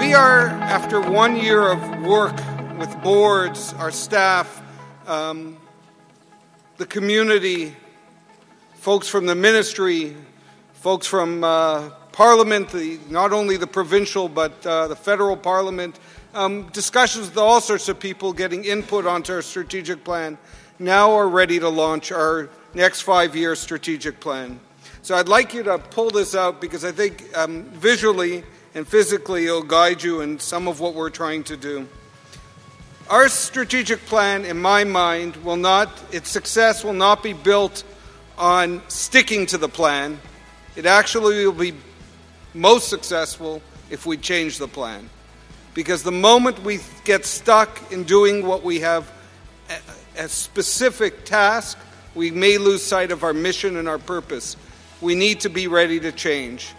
We are, after 1 year of work with boards, our staff, the community, folks from the ministry, folks from Parliament, not only the provincial but the federal Parliament, discussions with all sorts of people getting input onto our strategic plan, now are ready to launch our next 5-year strategic plan. So I'd like you to pull this out because I think visually and physically it'll guide you in some of what we're trying to do. Our strategic plan, in my mind, its success will not be built on sticking to the plan. It actually will be most successful if we change the plan. Because the moment we get stuck in doing what we have a specific task, we may lose sight of our mission and our purpose. We need to be ready to change.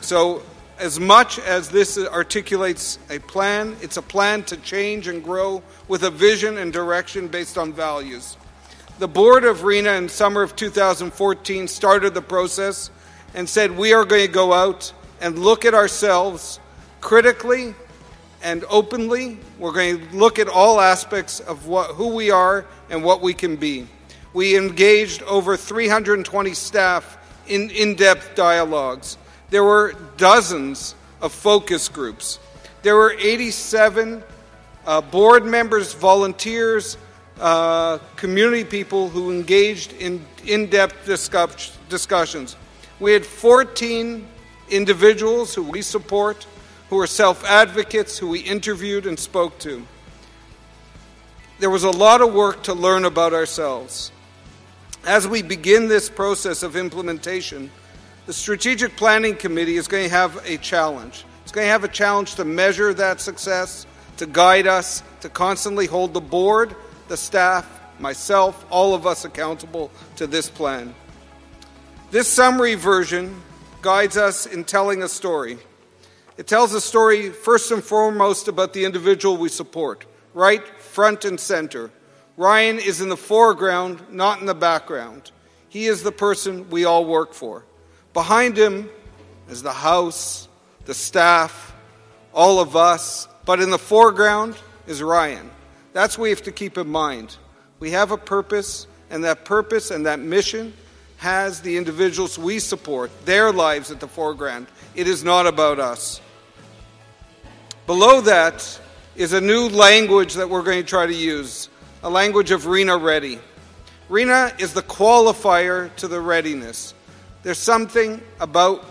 So as much as this articulates a plan, it's a plan to change and grow with a vision and direction based on values. The board of REENA in summer of 2014 started the process and said we are going to go out and look at ourselves critically and openly. We're going to look at all aspects of who we are and what we can be. We engaged over 320 staff in in-depth dialogues. There were dozens of focus groups. There were 87 board members, volunteers, community people who engaged in in-depth discussions. We had 14 individuals who we support, who are self-advocates, who we interviewed and spoke to. There was a lot of work to learn about ourselves. As we begin this process of implementation, the Strategic Planning Committee is going to have a challenge. It's going to have a challenge to measure that success, to guide us, to constantly hold the board, the staff, myself, all of us accountable to this plan. This summary version guides us in telling a story. It tells a story first and foremost about the individual we support, right, front and center. Ryan is in the foreground, not in the background. He is the person we all work for. Behind him is the house, the staff, all of us, but in the foreground is Ryan. That's what we have to keep in mind. We have a purpose and that mission has the individuals we support, their lives at the foreground. It is not about us. Below that is a new language that we're going to try to use, a language of REENA-READY. REENA is the qualifier to the readiness. There's something about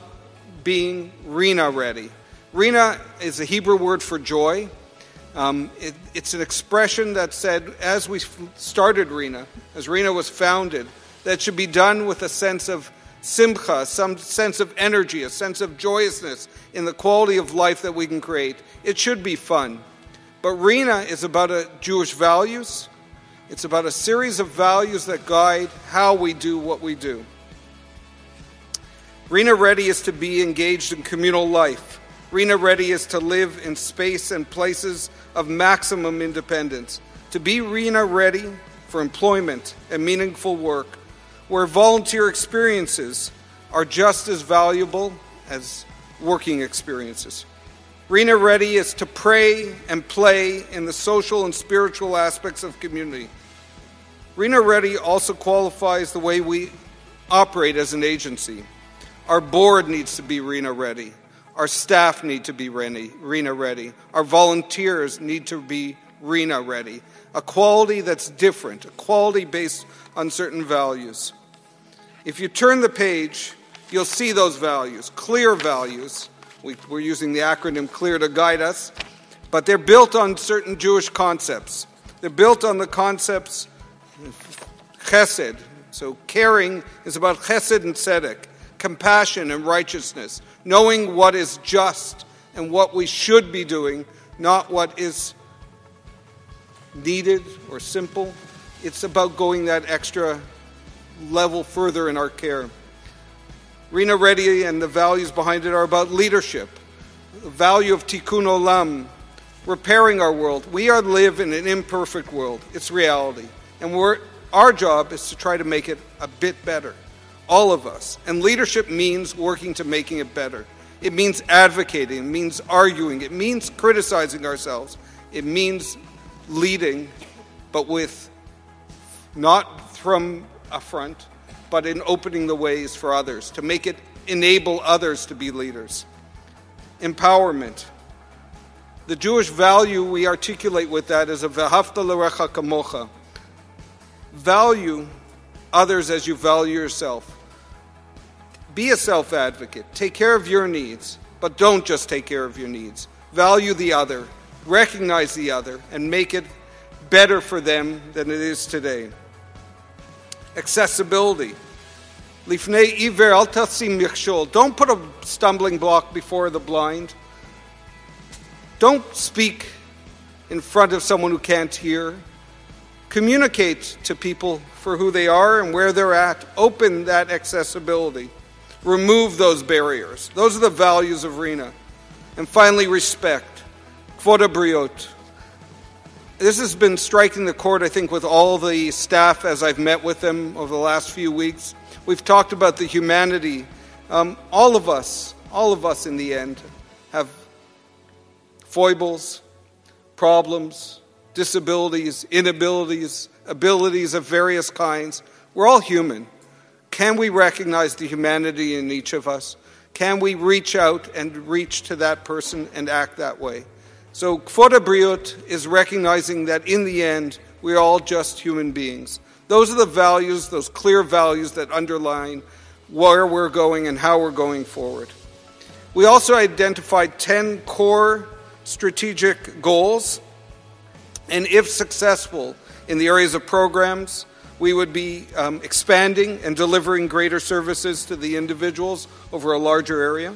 being REENA-READY. REENA is a Hebrew word for joy. It's an expression that said, as we started REENA, as REENA was founded, that should be done with a sense of simcha, some sense of energy, a sense of joyousness in the quality of life that we can create. It should be fun. But REENA is about Jewish values. It's about a series of values that guide how we do what we do. REENA-READY is to be engaged in communal life. REENA-READY is to live in space and places of maximum independence. To be REENA-READY for employment and meaningful work, where volunteer experiences are just as valuable as working experiences. REENA-READY is to pray and play in the social and spiritual aspects of community. REENA-READY also qualifies the way we operate as an agency. Our board needs to be REENA-READY. Our staff need to be REENA-READY. Our volunteers need to be REENA-READY. A quality that's different, a quality based on certain values. If you turn the page, you'll see those values, clear values. We're using the acronym CLEAR to guide us, but they're built on certain Jewish concepts. They're built on the concepts chesed. So caring is about chesed and tzedek, compassion and righteousness, knowing what is just and what we should be doing, not what is needed or simple. It's about going that extra level further in our care. REENA-READY and the values behind it are about leadership, the value of tikkun olam, repairing our world. We live in an imperfect world. It's reality. And our job is to try to make it a bit better. All of us. And leadership means working to making it better. It means advocating. It means arguing. It means criticizing ourselves. It means leading, but with not from a front, but in opening the ways for others, to make it enable others to be leaders. Empowerment. The Jewish value we articulate with that is a v'ahavta l'recha kamocha. Value others as you value yourself. Be a self-advocate. Take care of your needs, but don't just take care of your needs. Value the other, recognize the other, and make it better for them than it is today. Accessibility. Lifnei iver al tasim michshol. Don't put a stumbling block before the blind. Don't speak in front of someone who can't hear. Communicate to people for who they are and where they're at. Open that accessibility. Remove those barriers. Those are the values of REENA. And finally, respect. Kvod habriot. This has been striking the chord, I think, with all the staff as I've met with them over the last few weeks. We've talked about the humanity. All of us in the end have foibles, problems, disabilities, inabilities, abilities of various kinds. We're all human. Can we recognize the humanity in each of us? Can we reach out and reach to that person and act that way? So Kvod habriot is recognizing that in the end, we're all just human beings. Those are the values, those clear values that underline where we're going and how we're going forward. We also identified 10 core strategic goals, and if successful in the areas of programs, we would be expanding and delivering greater services to the individuals over a larger area.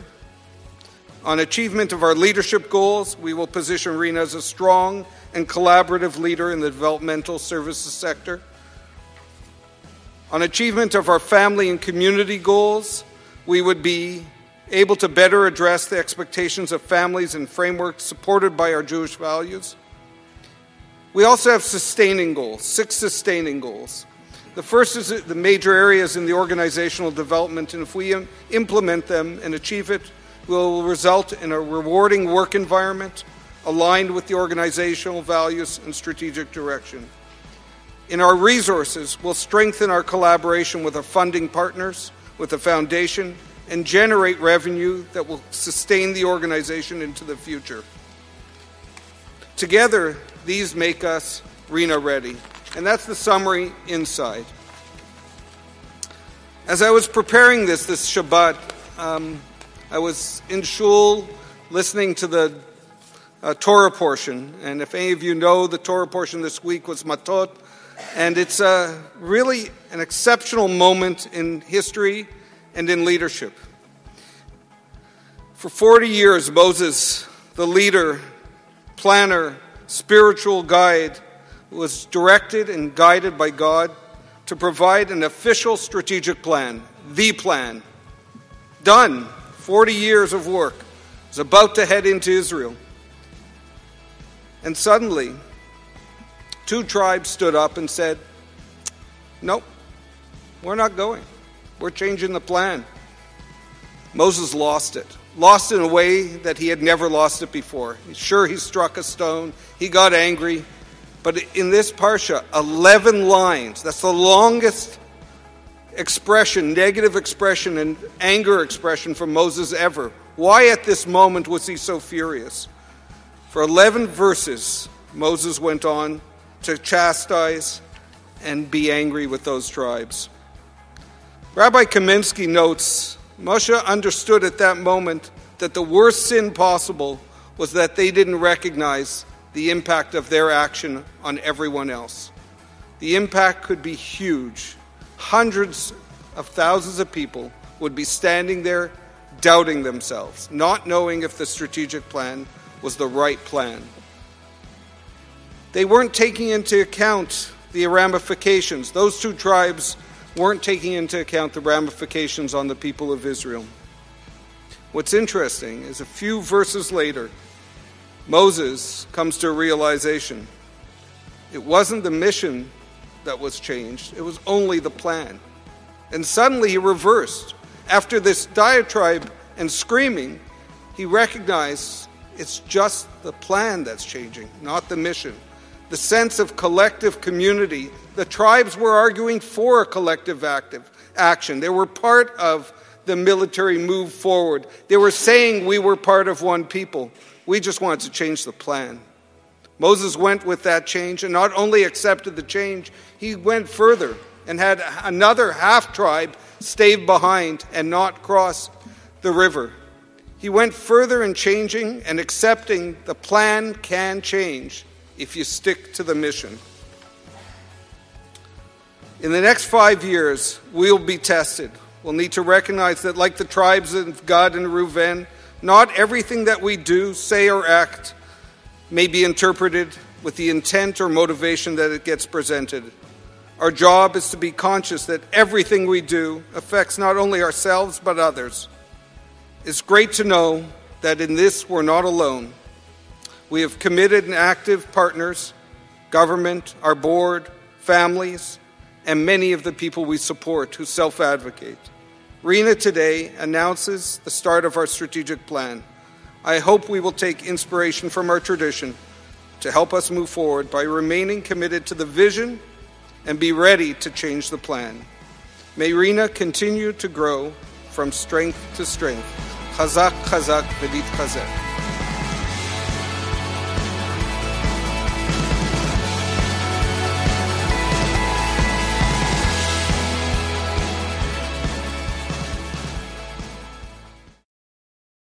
On achievement of our leadership goals, we will position REENA as a strong and collaborative leader in the developmental services sector. On achievement of our family and community goals, we would be able to better address the expectations of families and frameworks supported by our Jewish values. We also have sustaining goals, 6 sustaining goals. The first is the major areas in the organizational development, and if we implement them and achieve it, will result in a rewarding work environment aligned with the organizational values and strategic direction. In our resources, we'll strengthen our collaboration with our funding partners, with the foundation, and generate revenue that will sustain the organization into the future. Together, these make us REENA-READY. And that's the summary inside. As I was preparing this Shabbat, I was in shul listening to the Torah portion. And if any of you know, the Torah portion this week was Matot. And it's really an exceptional moment in history and in leadership. For 40 years, Moses, the leader, planner, spiritual guide, was directed and guided by God to provide an official strategic plan, the plan. Done. 40 years of work. Was about to head into Israel. And suddenly, 2 tribes stood up and said, nope, we're not going. We're changing the plan. Moses lost it. Lost in a way that he had never lost it before. Sure, he struck a stone. He got angry. But in this parsha, 11 lines, that's the longest expression, negative expression and anger expression from Moses ever. Why at this moment was he so furious? For 11 verses, Moses went on to chastise and be angry with those tribes. Rabbi Kaminsky notes, Moshe understood at that moment that the worst sin possible was that they didn't recognize the impact of their action on everyone else. The impact could be huge. Hundreds of thousands of people would be standing there doubting themselves, not knowing if the strategic plan was the right plan. They weren't taking into account the ramifications. Those 2 tribes weren't taking into account the ramifications on the people of Israel. What's interesting is a few verses later, Moses comes to a realization. It wasn't the mission that was changed. It was only the plan. And suddenly he reversed. After this diatribe and screaming, He recognized it's just the plan that's changing, not the mission. The sense of collective community. The tribes were arguing for a collective action. They were part of the military move forward. They were saying we were part of one people. We just wanted to change the plan. Moses went with that change and not only accepted the change, he went further and had another half-tribe stay behind and not cross the river. He went further in changing and accepting the plan can change if you stick to the mission. In the next 5 years, we'll be tested. We'll need to recognize that like the tribes of Gad and Reuven, not everything that we do, say, or act may be interpreted with the intent or motivation that it gets presented. Our job is to be conscious that everything we do affects not only ourselves but others. It's great to know that in this we're not alone. We have committed and active partners, government, our board, families, and many of the people we support who self-advocate. REENA today announces the start of our strategic plan. I hope we will take inspiration from our tradition to help us move forward by remaining committed to the vision and be ready to change the plan. May REENA continue to grow from strength to strength. Chazak, chazak, v'nitchazek.